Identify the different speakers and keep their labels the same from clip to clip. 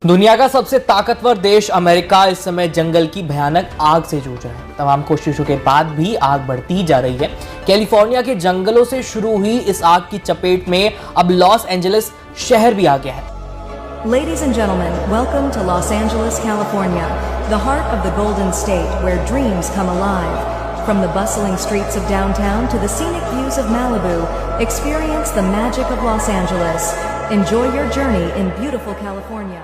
Speaker 1: दुनिया का सबसे ताकतवर देश अमेरिका इस समय जंगल की भयानक आग से जूझ रहा है। तमाम कोशिशों के बाद भी आग बढ़ती ही जा रही है। कैलिफोर्निया के जंगलों से शुरू हुई इस आग की चपेट में अब लॉस एंजलिस शहर भी आ गया है।
Speaker 2: Ladies and gentlemen, welcome to Los Angeles, California, the heart of the Golden State where dreams come alive. From the bustling streets of downtown to the scenic views of Malibu, experience the magic of Los Angeles. Enjoy your journey in beautiful California.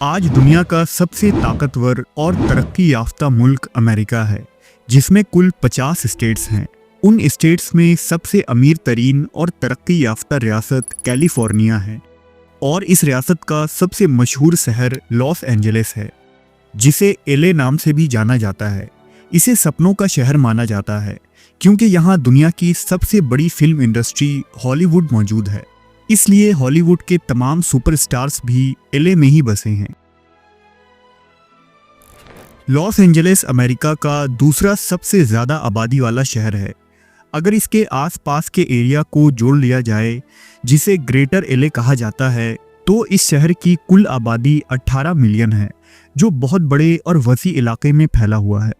Speaker 3: आज दुनिया का सबसे ताकतवर और तरक्की याफ्ता मुल्क America है, जिसमें कुल 50 स्टेट्स हैं। उन स्टेट्स में सबसे अमीर तरीन और तरक्की याफ्ता रियासत कैलिफोर्निया है और इस रियासत का सबसे मशहूर शहर लॉस एंजलिस है, जिसे एलए नाम से भी जाना जाता है। इसे सपनों का शहर माना जाता है क्योंकि यहाँ दुनिया की सबसे बड़ी फिल्म इंडस्ट्री हॉलीवुड मौजूद है। इसलिए हॉलीवुड के तमाम सुपरस्टार्स भी एलए में ही बसे हैं। लॉस एंजलिस अमेरिका का दूसरा सबसे ज़्यादा आबादी वाला शहर है। अगर इसके आसपास के एरिया को जोड़ लिया जाए, जिसे ग्रेटर एलए कहा जाता है, तो इस शहर की कुल आबादी 18 मिलियन है, जो बहुत बड़े और वसी इलाके में फैला हुआ है।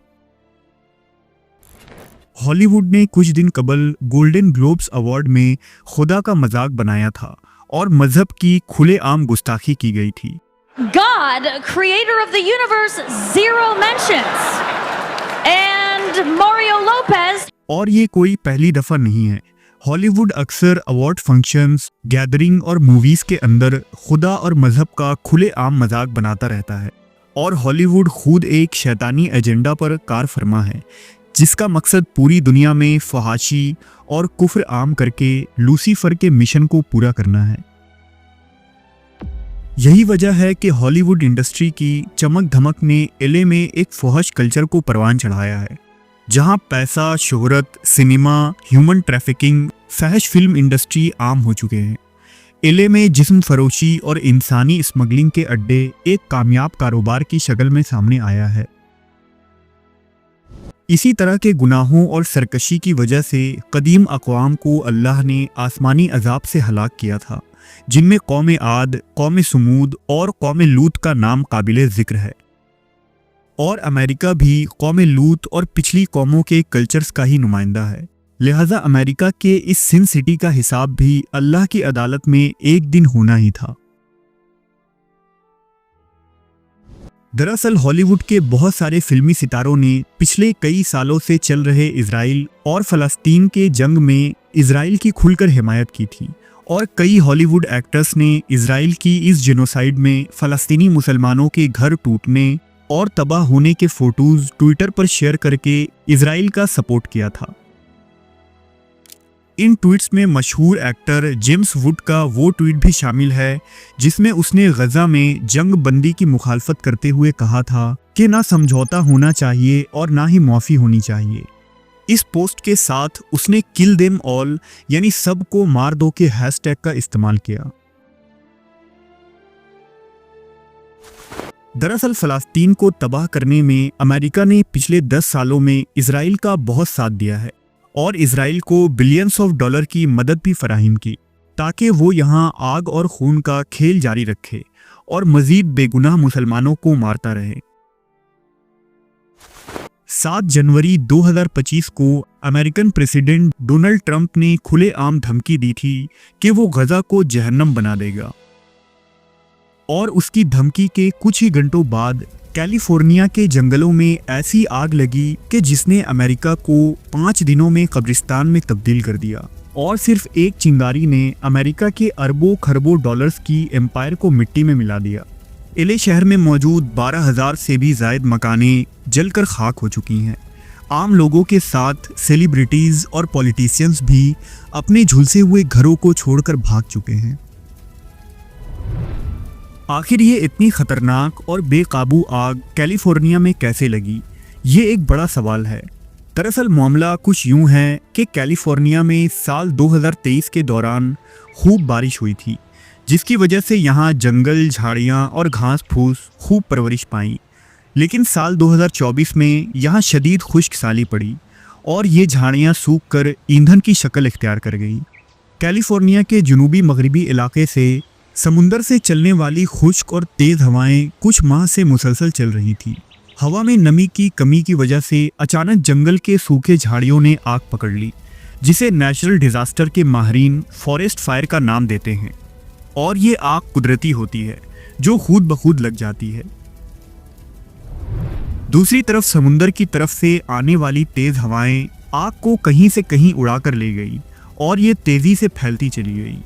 Speaker 3: हॉलीवुड ने कुछ दिन कबल गोल्डन ग्लोब्स अवार्ड में खुदा का मजाक बनाया था और मजहब की खुलेआम गुस्ताखी की गई थी।
Speaker 4: God, creator of the universe, zero mentions. And Mario Lopez.
Speaker 3: और ये कोई पहली दफा नहीं है। हॉलीवुड अक्सर अवार्ड फंक्शंस, गैदरिंग और मूवीज के अंदर खुदा और मजहब का खुलेआम मजाक बनाता रहता है। और हॉलीवुड खुद एक शैतानी एजेंडा पर कार फरमा है, जिसका मकसद पूरी दुनिया में फहाशी और कुफ्र आम करके लूसीफर के मिशन को पूरा करना है। यही वजह है कि हॉलीवुड इंडस्ट्री की चमक धमक ने एलए में एक फहश कल्चर को परवान चढ़ाया है, जहां पैसा, शोहरत, सिनेमा, ह्यूमन ट्रैफिकिंग, फहश फिल्म इंडस्ट्री आम हो चुके हैं। एलए में जिस्म फरोशी और इंसानी स्मगलिंग के अड्डे एक कामयाब कारोबार की शक्ल में सामने आया है। इसी तरह के गुनाहों और सरकशी की वजह से कदीम अक़वाम को अल्लाह ने आसमानी अजाब से हलाक किया था, जिनमें कौम आद, कौम समूद और कौम लूत का नाम काबिल ज़िक्र है। और अमेरिका भी कौम लूत और पिछली कौमों के कल्चर्स का ही नुमाइंदा है। लिहाजा अमेरिका के इस सिन सिटी का हिसाब भी अल्लाह की अदालत में एक दिन होना ही था। दरअसल हॉलीवुड के बहुत सारे फिल्मी सितारों ने पिछले कई सालों से चल रहे इजराइल और फ़लस्तीन के जंग में इजराइल की खुलकर हिमायत की थी और कई हॉलीवुड एक्टर्स ने इजराइल की इस जेनोसाइड में फ़लस्तीनी मुसलमानों के घर टूटने और तबाह होने के फोटोज ट्विटर पर शेयर करके इजराइल का सपोर्ट किया था। इन ट्वीट्स में मशहूर एक्टर जेम्स वुड का वो ट्वीट भी शामिल है जिसमें उसने गजा में जंग बंदी की मुखालफत करते हुए कहा था कि ना समझौता होना चाहिए और ना ही माफ़ी होनी चाहिए। इस पोस्ट के साथ उसने किल देम ऑल यानी सबको मार दो के हैशटैग का इस्तेमाल किया। दरअसल फ़लस्तीन को तबाह करने में अमेरिका ने पिछले 10 सालों में इजराइल का बहुत साथ दिया है और इजराइल को बिलियंस ऑफ डॉलर की मदद भी फराहिम की ताकि वो यहाँ आग और खून का खेल जारी रखे और मजीद बेगुनाह मुसलमानों को मारता रहे। 7 जनवरी 2025 को अमेरिकन प्रेसिडेंट डोनाल्ड ट्रंप ने खुलेआम धमकी दी थी कि वो गजा को जहन्नम बना देगा और उसकी धमकी के कुछ ही घंटों बाद कैलिफोर्निया के जंगलों में ऐसी आग लगी कि जिसने अमेरिका को 5 दिनों में कब्रिस्तान में तब्दील कर दिया और सिर्फ एक चिंगारी ने अमेरिका के अरबों खरबों डॉलर्स की एम्पायर को मिट्टी में मिला दिया। एलए शहर में मौजूद 12,000 से भी ज़ायद मकानें जलकर खाक हो चुकी हैं। आम लोगों के साथ सेलिब्रिटीज़ और पॉलिटिशियंस भी अपने झुलसे हुए घरों को छोड़कर भाग चुके हैं। आखिर ये इतनी खतरनाक और बेकाबू आग कैलिफोर्निया में कैसे लगी, ये एक बड़ा सवाल है। दरअसल मामला कुछ यूं है कि कैलिफोर्निया में साल 2023 के दौरान खूब बारिश हुई थी, जिसकी वजह से यहाँ जंगल, झाड़ियाँ और घास फूस खूब परवरिश पाई। लेकिन साल 2024 में यहाँ शदीद खुश्क साली पड़ी और ये झाड़ियाँ सूख कर ईंधन की शक्ल इख्तियार कर गई। कैलिफोर्निया के जनूबी मगरबी इलाके से समुंदर से चलने वाली खुश्क और तेज़ हवाएं कुछ माह से मुसलसल चल रही थी। हवा में नमी की कमी की वजह से अचानक जंगल के सूखे झाड़ियों ने आग पकड़ ली, जिसे नेचुरल डिजास्टर के माहिरीन फॉरेस्ट फायर का नाम देते हैं। और ये आग कुदरती होती है जो खुद ब खुद लग जाती है। दूसरी तरफ समुंदर की तरफ से आने वाली तेज हवाएं आग को कहीं से कहीं उड़ाकर ले गई और ये तेजी से फैलती चली गई।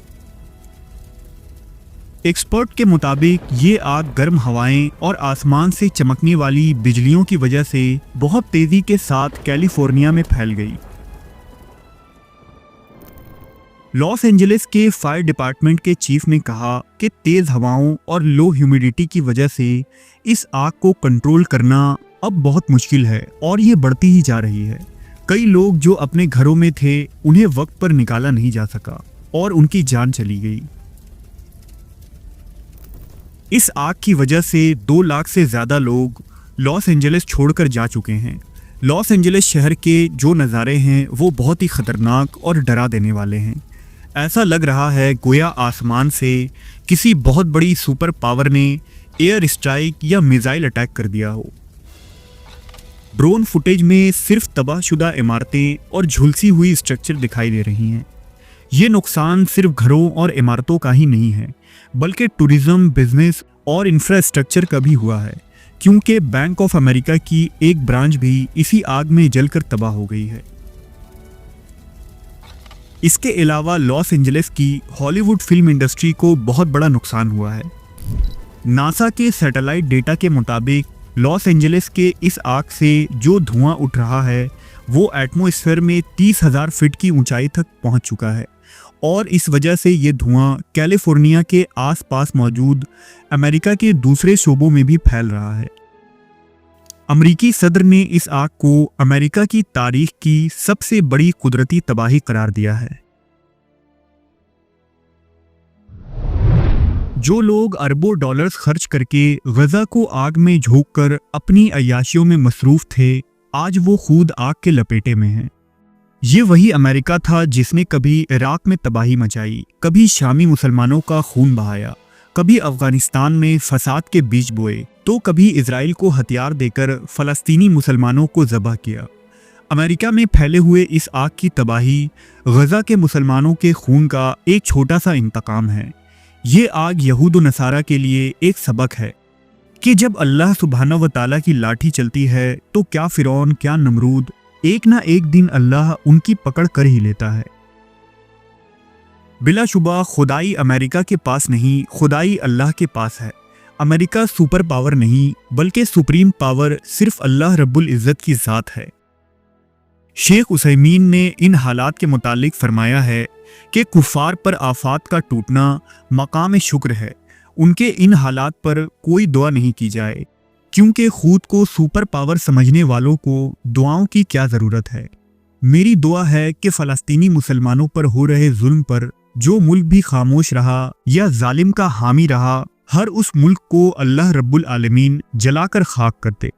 Speaker 3: एक्सपर्ट के मुताबिक ये आग गर्म हवाएं और आसमान से चमकने वाली बिजलियों की वजह से बहुत तेजी के साथ कैलिफोर्निया में फैल गई। लॉस एंजलिस के फायर डिपार्टमेंट के चीफ ने कहा कि तेज हवाओं और लो ह्यूमिडिटी की वजह से इस आग को कंट्रोल करना अब बहुत मुश्किल है और ये बढ़ती ही जा रही है। कई लोग जो अपने घरों में थे उन्हें वक्त पर निकाला नहीं जा सका और उनकी जान चली गई। इस आग की वजह से 2 लाख से ज़्यादा लोग लॉस एंजलिस छोड़कर जा चुके हैं। लॉस एंजलिस शहर के जो नज़ारे हैं वो बहुत ही ख़तरनाक और डरा देने वाले हैं। ऐसा लग रहा है गोया आसमान से किसी बहुत बड़ी सुपर पावर ने एयर स्ट्राइक या मिसाइल अटैक कर दिया हो। ड्रोन फुटेज में सिर्फ तबाहशुदा इमारतें और झुलसी हुई स्ट्रक्चर दिखाई दे रही हैं। ये नुकसान सिर्फ घरों और इमारतों का ही नहीं है, बल्कि टूरिज्म, बिजनेस और इंफ्रास्ट्रक्चर का भी हुआ है, क्योंकि बैंक ऑफ अमेरिका की एक ब्रांच भी इसी आग में जलकर तबाह हो गई है। इसके अलावा लॉस एंजलिस की हॉलीवुड फिल्म इंडस्ट्री को बहुत बड़ा नुकसान हुआ है। नासा के सैटेलाइट डेटा के मुताबिक लॉस एंजलिस के इस आग से जो धुआं उठ रहा है वो एटमॉस्फेयर में 30,000 फीट की ऊंचाई तक पहुंच चुका है और इस वजह से ये धुआं कैलिफोर्निया के आसपास मौजूद अमेरिका के दूसरे शोबों में भी फैल रहा है। अमेरिकी सदर ने इस आग को अमेरिका की तारीख की सबसे बड़ी कुदरती तबाही करार दिया है। जो लोग अरबों डॉलर्स खर्च करके गजा को आग में झोंककर अपनी अय्याशियों में मसरूफ थे, आज वो खुद आग के लपेटे में हैं। ये वही अमेरिका था जिसने कभी इराक में तबाही मचाई, कभी शामी मुसलमानों का खून बहाया, कभी अफगानिस्तान में फसाद के बीज बोए, तो कभी इजराइल को हथियार देकर फ़लस्तीनी मुसलमानों को ज़बह किया। अमेरिका में फैले हुए इस आग की तबाही गजा के मुसलमानों के खून का एक छोटा सा इंतकाम है। ये आग यहूद व नसारा के लिए एक सबक है कि जब अल्लाह सुब्हाना व ताला की लाठी चलती है तो क्या फिरौन, क्या नमरूद, एक ना एक दिन अल्लाह उनकी पकड़ कर ही लेता है। बिलाशुबा खुदाई अमेरिका के पास नहीं, खुदाई अल्लाह के पास है। अमेरिका सुपर पावर नहीं, बल्कि सुप्रीम पावर सिर्फ अल्लाह रब्बुल इज़्ज़त की ज़ात है। शेख उसैमीन ने इन हालात के मुतालिक फरमाया है कि कुफार पर आफात का टूटना मकाम शुक्र है। उनके इन हालात पर कोई दुआ नहीं की जाए, क्योंकि खुद को सुपर पावर समझने वालों को दुआओं की क्या ज़रूरत है। मेरी दुआ है कि फ़लस्तीनी मुसलमानों पर हो रहे जुल्म पर जो मुल्क भी खामोश रहा या जालिम का हामी रहा, हर उस मुल्क को अल्लाह रब्बुल आलमीन जलाकर खाक कर दे।